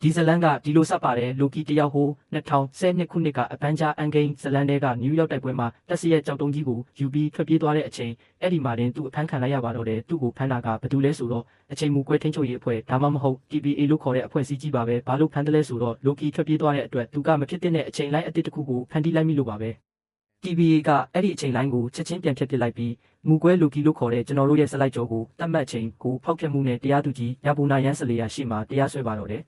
ဒီဇလန်ကဒီလိုဆက်ပါတယ်လိုကီတယောက်ဟို2012ခုနှစ်ကအပန်းကြားအန်ဂိမ်းဇလန်တဲကနယူးယောက်တိုက်ပွဲမှာတက်စီရဲ့ကြောက်တုံးကြီးကိုယူပြီးထွက်ပြေးသွားတဲ့အချိန်အဲ့ဒီမှာတင်သူ့အဖမ်းခံလိုက်ရပါတော့တယ်သူ့ကိုဖမ်းတာကဘာတူလဲဆိုတော့အချိန်မူကွဲထင်းချုပ်ရေးအဖွဲ့ဒါမှမဟုတ် TBA လို့ခေါ်တဲ့အဖွဲ့အစည်းကြီးပါပဲဘာလို့ဖမ်းတယ်လဲဆိုတော့လိုကီထွက်ပြေးသွားတဲ့အတွက်သူကမဖြစ်တဲ့အချိန်လိုက်အတစ်တစ်ခုကိုဖန်တီးလိုက်မိလို့ပါပဲ TBA ကအဲ့ဒီအချိန်လိုင်းကိုချက်ချင်းပြန်ဖြတ်ပစ်လိုက်ပြီးမူကွဲလိုကီလို့ခေါ်တဲ့ကျွန်တော်တို့ရဲ့စလိုက်ကြောကိုတတ်မှတ်ချိန်ကိုဖောက်ဖျက်မှုနဲ့တရားသူကြီးရပူနာရန်စလေယာရှိမှတရားစွဲပါတော့တယ်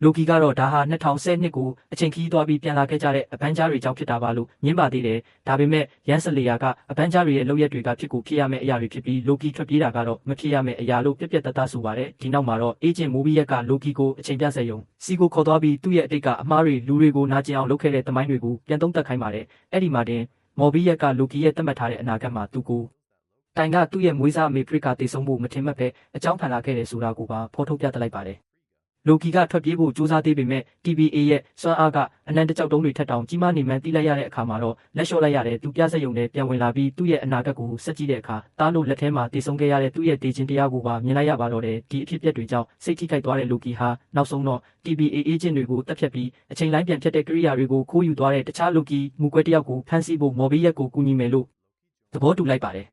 လိုကီကတော့ဒါဟာ2012ကိုအချိန်ခီးသွားပြီးပြန်လာခဲ့ကြတဲ့အပန်းကြားတွေကြောင့်ဖြစ်တာပါလို့ညင်းပါသေးတယ်ဒါပေမဲ့ရန်စလေယာကအပန်းကြားတွေရဲ့လုပ်ရက်တွေကဖြစ်ကိုဖြစ်ရမယ့်အရာတွေဖြစ်ပြီးလိုကီထွက်ပြေးတာကတော့မဖြစ်ရမယ့်အရာလို့ပြက်ပြက်တတ်ဆိုပါတယ်ဒီနောက်မှာတော့အေဂျင့်မိုဘီယက်ကလိုကီကိုအချိန်ပြဆက်ယုံစီကိုခေါ်သွားပြီးသူ့ရဲ့အတိတ်ကအမားတွေလူတွေကိုနာကျင်အောင်လုပ်ခဲ့တဲ့တမိုင်းတွေကိုပြန်သုံးသပ်ခိုင်းပါတယ်အဲ့ဒီမှာတင်မော်ဘီယက်ကလိုကီရဲ့တတ်မှတ်ထားတဲ့အနာဂတ်မှာသူကိုတိုင်ကသူ့ရဲ့မွေးစားအမေဖရစ်ကတည်ဆုံဖို့မထင်မှတ်ပဲအကြောင်းဖန်လာခဲ့တယ်ဆိုတာကိုပါဖော်ထုတ်ပြသလိုက်ပါတယ်လိုကီကထွက်ပြေးဖို့ကြိုးစားသေးပေမဲ့ TBA ရဲ့စွမ်းအားကအနန္တကြောက်တုံးတွေထက်တောင်ကြီးမားနေမှန်းသိလိုက်ရတဲ့အခါမှာတော့လက်လျှော့လိုက်ရတယ်သူပြဆက်ယုံနဲ့ပြန်ဝင်လာပြီးသူ့ရဲ့အနာဂတ်ကိုစက်ကြည့်တဲ့အခါတားလို့လက်ထဲမှာတည်ဆုံခဲ့ရတဲ့သူ့ရဲ့တေခြင်းတရားကိုပါမြင်လိုက်ရပါတော့တယ်ဒီအဖြစ်အပျက်တွေကြောင့်စိတ်ထိခိုက်သွားတဲ့လိုကီဟာနောက်ဆုံးတော့ TBA အေဂျင့်တွေကိုတက်ဖြတ်ပြီးအချိန်လိုင်းပြန်ဖြတ်တဲ့ကိရိယာတွေကိုခိုးယူသွားတဲ့တခြားလိုကီမူကွဲတယောက်ကိုဖမ်းဆီးဖို့မော်ဘီယက်ကိုကူညီမယ်လို့သဘောတူလိုက်ပါတယ်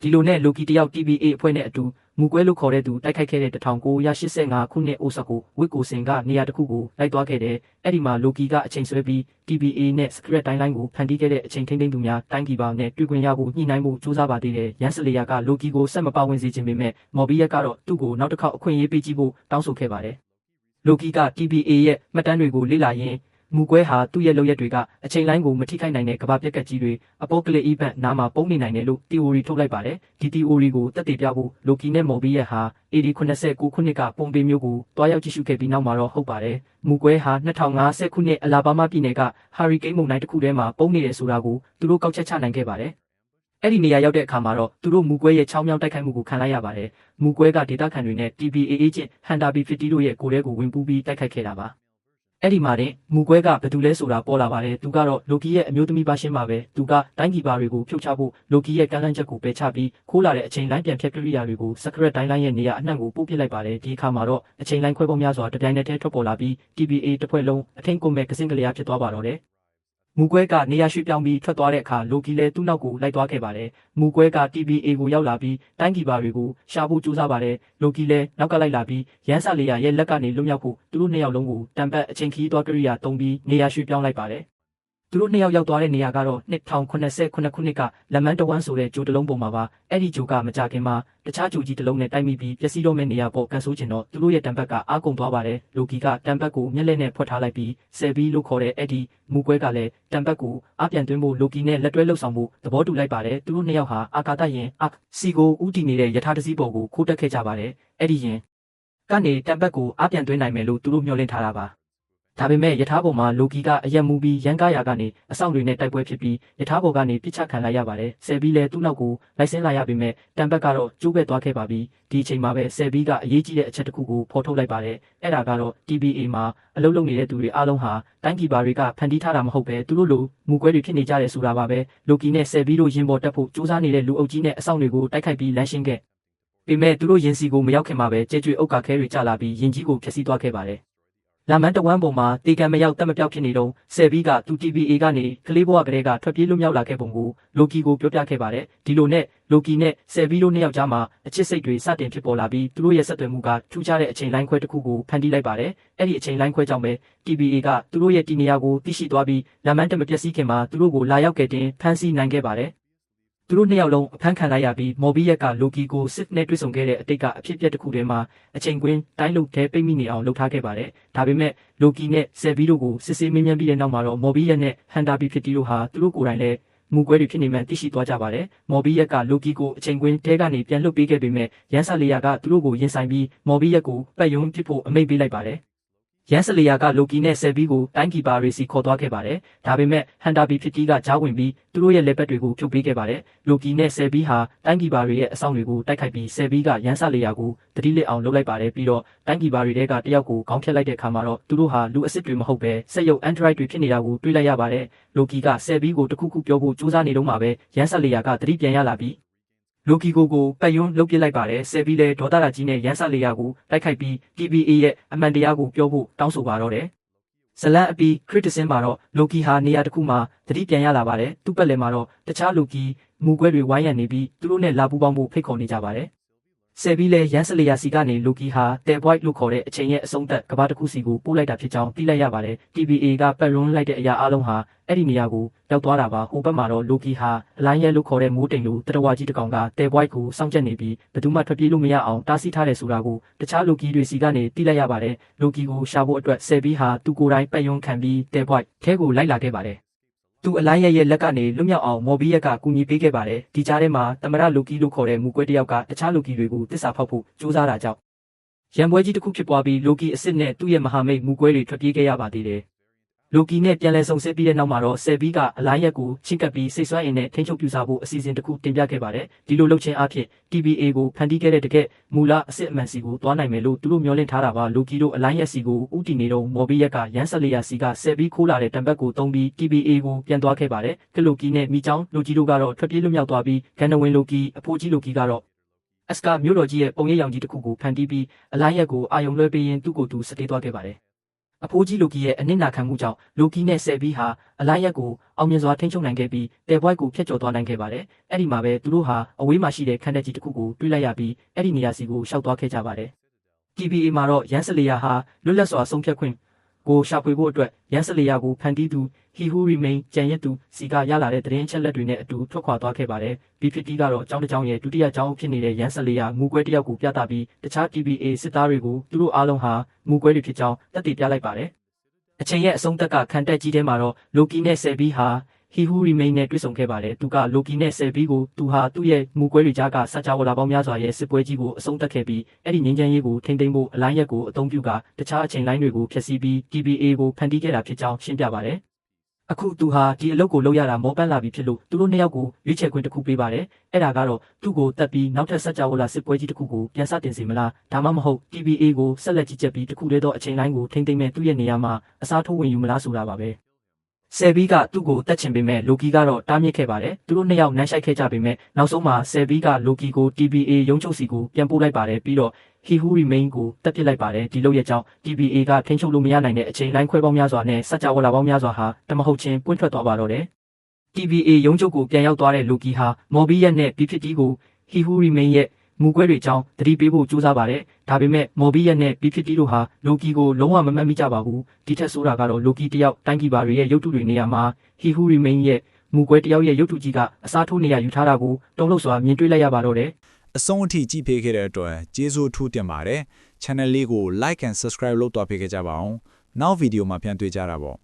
ဒီလိုနဲ့လိုကီတယောက် TBA အဖွဲ့နဲ့အတူမူကွဲလို့ခေါ်တဲ့သူတိုက်ခိုက်ခဲ့တဲ့1985ခုနှစ်အိုဆာကိုဝစ်ကိုစင်ကနေရာတစ်ခုကိုလိုက်သွားခဲ့တယ်။အဲ့ဒီမှာလိုကီကအချိန်ဆွဲပြီး TBA နဲ့ Secret တိုင်းလိုင်းကိုဖန်တီးခဲ့တဲ့အချိန်ထိန်းသိမ်းသူများတိုင်းပြည်ပါနဲ့တွေ့ခွင့်ရဖို့ညှိနှိုင်းဖို့ကြိုးစားပါသေးတယ်။ရန်စလေယာကလိုကီကိုဆက်မပါဝင်စေခြင်းပေမဲ့မော်ဘီယက်ကတော့သူ့ကိုနောက်တစ်ခေါက်အခွင့်အရေးပေးကြည့်ဖို့တောင်းဆိုခဲ့ပါတယ်။လိုကီက TBA ရဲ့မှတ်တမ်းတွေကိုလေ့လာရင်းမူကွဲဟာသူ့ရဲ့လုပ်ရက်တွေကအချိန်လိုင်းကိုမထိခိုက်နိုင်တဲ့ကဘာပြက်ကတ်ကြီးတွေအပေါကလစ် event နားမှာပုံနေနိုင်တယ်လို့ theory ထုတ်လိုက်ပါတယ်ဒီ theory ကိုသက်သေပြဖို့လိုကီနဲ့မော်ဘီယက်ဟာ AD89 ခုနှစ်ကပုံပေမျိုးကိုတွားရောက်ကြည့်ရှုခဲ့ပြီးနောက်မှာတော့ဟုတ်ပါတယ်မူကွဲဟာ2050ခုနှစ်အလာဘာမာပြည်နယ်ကဟာရီကိန်းမုန်တိုင်းတစ်ခုထဲမှာပုံနေတယ်ဆိုတာကိုသူတို့ကောက်ချက်ချနိုင်ခဲ့ပါတယ်အဲ့ဒီနေရာရောက်တဲ့အခါမှာတော့သူတို့မူကွဲရဲ့ချောင်းမြောင်းတိုက်ခိုက်မှုကိုခံလိုက်ရပါတယ်မူကွဲကဒေတာခန်တွေနဲ့ TBA agent ဟန်တာဘီ50တို့ရဲ့ကိုယ်ထဲကိုဝင်ပူးပြီးတိုက်ခိုက်ခဲ့တာပါအဲ့ဒီမှာတင်မူကွဲကဘယ်သူလဲဆိုတာပေါ်လာပါတယ်သူကတော့လိုကီရဲ့အမျိုးသမီးပါရှင်းပါပဲသူကတိုင်းပြည်ပါတွေကိုဖြုတ်ချဖို့လိုကီရဲ့ကမ်းလှမ်းချက်ကိုပယ်ချပြီးခိုးလာတဲ့အချိန်လိုင်းပြန်ဖြတ်ကိရိယာတွေကို Secret တိုင်းလိုင်းရဲ့နေရာအနှံ့ကိုပို့ပစ်လိုက်ပါတယ်ဒီအခါမှာတော့အချိန်လိုင်းခွဲပေါင်းများစွာတပြိုင်နက်တည်းထွက်ပေါ်လာပြီး TBA တစ်ဖွဲ့လုံးအထင်ကုန်မဲ့ကစင်းကလေးအားဖြစ်သွားပါတော့တယ်မူကွဲကနေရာရွှေ့ပြောင်းပြီးထွက်သွားတဲ့အခါလိုကီလည်းသူ့နောက်ကိုလိုက်သွားခဲ့ပါတယ်။မူကွဲက TBA ကိုရောက်လာပြီးတိုင်းပြည်ပါတွေကိုရှာဖို့ကြိုးစားပါတယ်။လိုကီလည်းနောက်ကလိုက်လာပြီးရန်ဆလေယာရဲ့လက်ကနေလွတ်မြောက်ဖို့သူတို့နှစ်ယောက်လုံးကိုတံပတ်အချိန်ခီးသွားကိရိယာသုံးပြီးနေရာရွှေ့ပြောင်းလိုက်ပါတယ်။သူတို့နှစ်ယောက်ရောက်သွားတဲ့နေရာကတော့2089ခုနှစ်ကလမန်တဝမ်းဆိုတဲ့ဂျိုတလုံးပုံမှာပါ။အဲ့ဒီဂျိုကမကြခင်မှာတခြားဂျိုကြီးတစ်လုံးနဲ့တိုက်မိပြီးပျက်စီးတော့မဲ့နေရာပေါ်ကန်ဆိုးချင်တော့သူတို့ရဲ့တံပတ်ကအားကုန်သွားပါတယ်။လိုကီကတံပတ်ကိုမျက်လက်နဲ့ဖွက်ထားလိုက်ပြီးဆယ်ဘီလို့ခေါ်တဲ့အဲ့ဒီမူကွဲကလည်းတံပတ်ကိုအပြန်သွင်းဖို့လိုကီနဲ့လက်တွဲလှုပ်ဆောင်ဖို့သဘောတူလိုက်ပါတယ်သူတို့နှစ်ယောက်ဟာအာကာသယင်စီကိုဦးတည်နေတဲ့ယထာတစည်းပေါ်ကိုခိုးတက်ခဲ့ကြပါတယ်အဲ့ဒီယင်ကနေတံပတ်ကိုအပြန်သွင်းနိုင်မယ်လို့သူတို့မျှော်လင့်ထားတာပါဒါပေမဲ့ယထာပေါ်မှာလိုကီကအရက်မူပြီးရန်ကားရာကနေအဆောင်တွေနဲ့တိုက်ပွဲဖြစ်ပြီးယထာပေါ်ကနေပြစ်ချခံလိုက်ရပါတယ်ဆယ်ဘီလည်းသူ့နောက်ကိုလိုက်ဆင်းလာရပေမဲ့တံပတ်ကတော့ကျိုးပဲ့သွားခဲ့ပါပြီဒီအချိန်မှာပဲဆယ်ဘီကအရေးကြီးတဲ့အချက်တစ်ခုကိုဖော်ထုတ်လိုက်ပါတယ်အဲ့ဒါကတော့ TBA မှာအလုပ်လုပ်နေတဲ့သူတွေအားလုံးဟာတိုင်းပြည်ပါတွေကဖန်တီးထားတာမဟုတ်ပဲသူတို့လိုမူကွဲတွေဖြစ်နေကြတယ်ဆိုတာပါပဲလိုကီနဲ့ဆယ်ဘီတို့ရင်ပေါ်တက်ဖို့စူးစမ်းနေတဲ့လူအုပ်ကြီးနဲ့အဆောင်တွေကိုတိုက်ခိုက်ပြီးလမ်းရှင်းခဲ့ပေမဲ့သူတို့ရင်စီကိုမရောက်ခင်မှာပဲကြဲကျွေးအုတ်ကခဲတွေကျလာပြီးရင်ကြီးကိုဖျက်ဆီးသွားခဲ့ပါတယ်လာမန်တဝမ်းပေါ်မှာတေကန်မရောက်တက်မပြောက်ဖြစ်နေတော့ဆယ်ဘီကသူ TBA ကနေကလေးဘဝကလေးကထွက်ပြေးလွတ်မြောက်လာခဲ့ပုံကိုလိုကီကိုပြောပြခဲ့ပါတယ်ဒီလိုနဲ့လိုကီနဲ့ဆယ်ဘီတို့နှစ်ယောက်ကြားမှာအချစ်စိတ်တွေစတင်ဖြစ်ပေါ်လာပြီးသူတို့ရဲ့ဆက်သွယ်မှုကထူးခြားတဲ့အချိန်လိုင်းခွဲတစ်ခုကိုဖန်တီးလိုက်ပါတယ်အဲ့ဒီအချိန်လိုင်းခွဲကြောင့်ပဲ TBA ကသူတို့ရဲ့တီနေရာကိုသိရှိသွားပြီးလာမန်တမပျက်စီးခင်မှာသူတို့ကိုလာရောက်ကဲတင်ဖမ်းဆီးနိုင်ခဲ့ပါတယ်သူတို့နှစ်ယောက်လုံးအဖမ်းခံလိုက်ရပြီးမော်ဘီယက်ကလိုကီကိုစစ်နဲ့တွေ့ဆုံခဲ့တဲ့အတိတ်ကအဖြစ်အပျက်တစ်ခုတည်းမှာအချိန်ကွင်းတိုင်းလုံထဲပိတ်မိနေအောင်လုပ်ထားခဲ့ပါတယ်။ဒါပေမဲ့လိုကီနဲ့ဆယ်ဘီတို့ကိုစစ်ဆေးမင်းမြန်းပြီးတဲ့နောက်မှာတော့မော်ဘီယက်နဲ့ဟန်တာဘီဖြစ်တီတို့ဟာသူတို့ကိုယ်တိုင်လည်းမူကွဲတွေဖြစ်နေမှန်းသိရှိသွားကြပါတယ်။မော်ဘီယက်ကလိုကီကိုအချိန်ကွင်းထဲကနေပြန်လွှတ်ပေးခဲ့ပေမဲ့ရန်ဆလေယာကသူတို့ကိုရင်ဆိုင်ပြီးမော်ဘီယက်ကိုပတ်ယုံပစ်ဖို့အမိန့်ပေးလိုက်ပါတယ်။ရန်စလေယာကလိုကီနဲ့ဆယ်ဘီကိုတိုင်းကီပါရီစီခေါ်သွားခဲ့ပါတယ်။ဒါပေမဲ့ဟန်တာဘီဖြစ်တီကကြားဝင်ပြီးသူတို့ရဲ့လက်ပတ်တွေကိုဖြုတ်ပေးခဲ့ပါတယ်။လိုကီနဲ့ဆယ်ဘီဟာတိုင်းကီပါရီရဲ့အဆောင်တွေကိုတိုက်ခိုက်ပြီးဆယ်ဘီကရန်စလေယာကိုတတိလက်အောင်လုပ်လိုက်ပါတယ်ပြီးတော့တိုင်းကီပါရီတွေကတယောက်ကိုခေါင်းဖြတ်လိုက်တဲ့အခါမှာတော့သူတို့ဟာလူအစ်စ်တွေမဟုတ်ပဲစက်ရုပ် Android တွေဖြစ်နေတာကိုတွေ့လိုက်ရပါတယ်။လိုကီကဆယ်ဘီကိုတခုခုပြောဖို့ကြိုးစားနေတော့မှပဲရန်စလေယာကတတိပြန်ရလာပြီး လိုကီကိုပတ်ယွန်းလုတ်ပစ်လိုက်ပါတယ်ဆယ်ပြီးလဲဒေါသရာကြီးနဲ့ရန်ဆက်လေယာကိုတိုက်ခိုက်ပြီး TBA ရဲ့အမှန်တရားကိုပြောဖို့တောင်းဆိုပါတော့တယ်ဇလန်အပီခရစ်တစင်မှာတော့လိုကီဟာနေရာတစ်ခုမှာသတိပြန်ရလာပါတယ်သူ့ပတ်လည်မှာတော့တခြားလိုကီမူကွဲတွေဝိုင်းရံနေပြီးသူတို့နဲ့လာပူပေါင်းဖို့ဖိတ်ခေါ်နေကြပါတယ်ဆယ်ပြီးလဲရန်ဆက်လေယာစီကနေလိုကီဟာတဲဘွိုက်လို့ခေါ်တဲ့အချိန်ရဲ့အဆုံးသတ်ကဘာတစ်ခုစီကိုပို့လိုက်တာဖြစ်ကြောင်းသိလိုက်ရပါတယ် TBA ကပတ်ရွန်းလိုက်တဲ့အရာအလုံးဟာအဲ့ဒီနေရာကိုရောက်သွားတာပါဟိုဘက်မှာတော့လိုကီဟာအလိုင်းရဲလို့ခေါ်တဲ့မိုးတိမ်လိုတရဝကြီးတစ်ကောင်ကတဲဘွိုက်ကိုစောင့်ကြပ်နေပြီးဘယ်သူမှထွက်ပြေးလို့မရအောင်တားဆီးထားတယ်ဆိုတာကိုတခြားလိုကီတွေစီကနေသိလိုက်ရပါတယ်လိုကီကိုရှာဖို့အတွက်ဆယ်ပြီးဟာသူကိုယ်တိုင်ပတ်ယွန်းခံပြီးတဲဘွိုက်ထဲကိုလိုက်လာခဲ့ပါတယ်သူအလိုင်းရဲ့လက်ကနေလွတ်မြောက်အောင်မော်ဘီယက်ကကူညီပေးခဲ့ပါတယ်ဒီကြားထဲမှာတမရလိုကီလို့ခေါ်တဲ့မူကွဲတစ်ယောက်ကတခြားလိုကီတွေကိုတစ္ဆာဖောက်ဖို့ကြိုးစားတာကြောင့်ရန်ပွဲကြီးတစ်ခုဖြစ်ပွားပြီးလိုကီအစ်စ်နဲ့သူ့ရဲ့မဟာမိတ်မူကွဲတွေထွက်ပြေးခဲ့ရပါသေးတယ်လိုကီနဲ့ပြန်လည်ဆုံဆဲပြီးတဲ့နောက်မှာတော့ဆယ်ဘီကအလိုင်းရက်ကိုချစ်ကပ်ပြီးစိတ်ဆွမ်းအင်နဲ့ထိန်းချုပ်ပြစားဖို့အစီအစဉ်တစ်ခုတင်ပြခဲ့ပါတယ်ဒီလိုလုပ်ခြင်းအဖြစ် TBA ကိုဖန်တီးခဲ့တဲ့တကယ်မူလအစ်စ်အမှန်စီကိုတွားနိုင်မယ်လို့သူတို့မျှော်လင့်ထားတာပါလိုကီတို့အလိုင်းရက်စီကိုဥတီနေတော့မော်ဘီယက်ကရန်ဆက်လီယာစီကဆယ်ဘီခိုးလာတဲ့တံပတ်ကိုတုံးပြီး TBA ကိုပြန်သွားခဲ့ပါတယ်ကလိုကီနဲ့မိချောင်းလိုကီတို့ကတော့ထွက်ပြေးလွတ်မြောက်သွားပြီးဂန်နဝင်လိုကီအဖိုးကြီးလိုကီကတော့အစကာမျိုးတော်ကြီးရဲ့ပုံရိပ်ရောင်ကြီးတစ်ခုကိုဖန်တီးပြီးအလိုင်းရက်ကိုအာယုံလွှဲပေးရင်းသူ့ကိုယ်သူစတေးသွားခဲ့ပါတယ်အဖိုးကြီးလိုကီရဲ့အနစ်နာခံမှုကြောင့်လိုကီနဲ့ဆယ်ဘီဟာအလိုင်းရက်ကိုအောင်မြင်စွာထိန်းချုပ်နိုင်ခဲ့ပြီးတဲဘွိုက်ကိုဖျက်ကျော်သွားနိုင်ခဲ့ပါတယ်။အဲ့ဒီမှာပဲသူတို့ဟာအဝေးမှာရှိတဲ့ခန်းတက်ကြီးတစ်ခုကိုတွေ့လိုက်ရပြီးအဲ့ဒီနေရာစီကိုရှောက်သွားခဲ့ကြပါတယ်။ TBA မှာတော့ရန်စလီယာဟာလွတ်လပ်စွာဆုံးဖြတ်ခွင့်ကိုရှာဖွေဖို့အတွက်ရန်စလီယာကိုဖန်တီးသူ He Who Remain ကြံရက်သူစီကရလာတဲ့သတင်းအချက်လက်တွေနဲ့အတူထွက်ခွာသွားခဲ့ပါတယ်။ B50 ကတော့အကြောင်းတစ်ကြောင်းရဲ့ဒုတိယအကြောင်းဖြစ်နေတဲ့ရန်စလီယာမူကွဲတစ်ယောက်ကိုပြသပြီးတခြား TBA စစ်သားတွေကိုသူတို့အားလုံးဟာမူကွဲတွေဖြစ်ကြောင်းသက်သေပြလိုက်ပါတယ်။အချိန်ရဲ့အဆုံးသက်ကခံတက်ကြီးထဲမှာတော့လိုကီနဲ့ဆယ်ဘီဟာ He Who Remain နဲ့တွေ့ဆုံခဲ့ပါတယ်သူကလိုကီနဲ့ဆယ်ဘီကိုသူဟာသူ့ရဲ့မူကွဲတွေကြားကစကြဝဠာပေါင်းများစွာရဲ့စစ်ပွဲကြီးကိုအဆုံးသတ်ခဲ့ပြီးအဲ့ဒီငြိမ်းချမ်းရေးကိုထိန်းသိမ်းဖို့အလိုင်းရက်ကိုအသုံးပြုကတခြားအချိန်လိုင်းတွေကိုဖျက်ဆီးပြီး TBA ကိုဖန်တီးခဲ့တာဖြစ်ကြောင်းရှင်းပြပါတယ်အခုသူဟာဒီအလုပ်ကိုလုပ်ရတာမောပန်းလာပြီဖြစ်လို့သူတို့နှစ်ယောက်ကိုရွေးချယ်ခွင့်တစ်ခုပေးပါတယ်အဲ့ဒါကတော့သူ့ကိုတက်ပြီးနောက်ထပ်စကြဝဠာစစ်ပွဲကြီးတစ်ခုကိုပြန်စတင်စေမလားဒါမှမဟုတ် TBA ကိုဆက်လက်ကြီးကြပ်ပြီးတစ်ခုတည်းသောအချိန်လိုင်းကိုထိန်းသိမ်းမဲ့သူ့ရဲ့နေရာမှာအစားထိုးဝင်ယူမလားဆိုတာပါပဲဆယ်ဘီကသူ့ကိုတက်ချင်ပေမဲ့လိုကီကတော့တားမြစ်ခဲ့ပါတယ်သူတို့နှစ်ယောက်နှမ်းရှိုက်ခဲ့ကြပေမဲ့နောက်ဆုံးမှာဆယ်ဘီကလိုကီကို TBA ရုံးချုပ်စီကိုပြန်ပို့လိုက်ပါတယ်ပြီးတော့ He Who Remain ကိုတက်ပစ်လိုက်ပါတယ်ဒီလို့ရဲ့ကြောင့် TBA ကထိန်းချုပ်လို့မရနိုင်တဲ့အချိန်လိုင်းခွဲပေါင်းများစွာနဲ့စကြဝဠာပေါင်းများစွာဟာတမဟုတ်ချင်းပွင့်ထွက်သွားပါတော့တယ် TBA ရုံးချုပ်ကိုပြန်ရောက်သွားတဲ့လိုကီဟာမော်ဘီယက်နဲ့ B50 ကို He Who Remain ရဲ့မူကွဲတွေကြောင့်တတိပေးဖို့ကြိုးစားပါတယ်ဒါပေမဲ့မော်ဘီယက်နဲ့ B50 တို့ဟာလိုကီကိုလုံးဝမမှတ်မိကြပါဘူးဒီထက်ဆိုးတာကတော့လိုကီတယောက်တိုင်းကီပါတွေရဲ့ရုပ်တုတွေနေရာမှာ He Who Remain ရဲ့မူကွဲတယောက်ရဲ့ရုပ်တုကြီးကအစားထိုးနေရယူထားတာကိုတုံ့လို့စွာမြင်တွေ့လိုက်ရပါတော့တယ်အဆုံးအထိကြည့်ပေးခဲ့တဲ့အတွက်ကျေးဇူးထူးတင်ပါတယ် channel လေးကို like and subscribe လုပ်တော့ပေးကြပါအောင်နောက်ဗီဒီယိုမှာပြန်တွေ့ကြတာပေါ့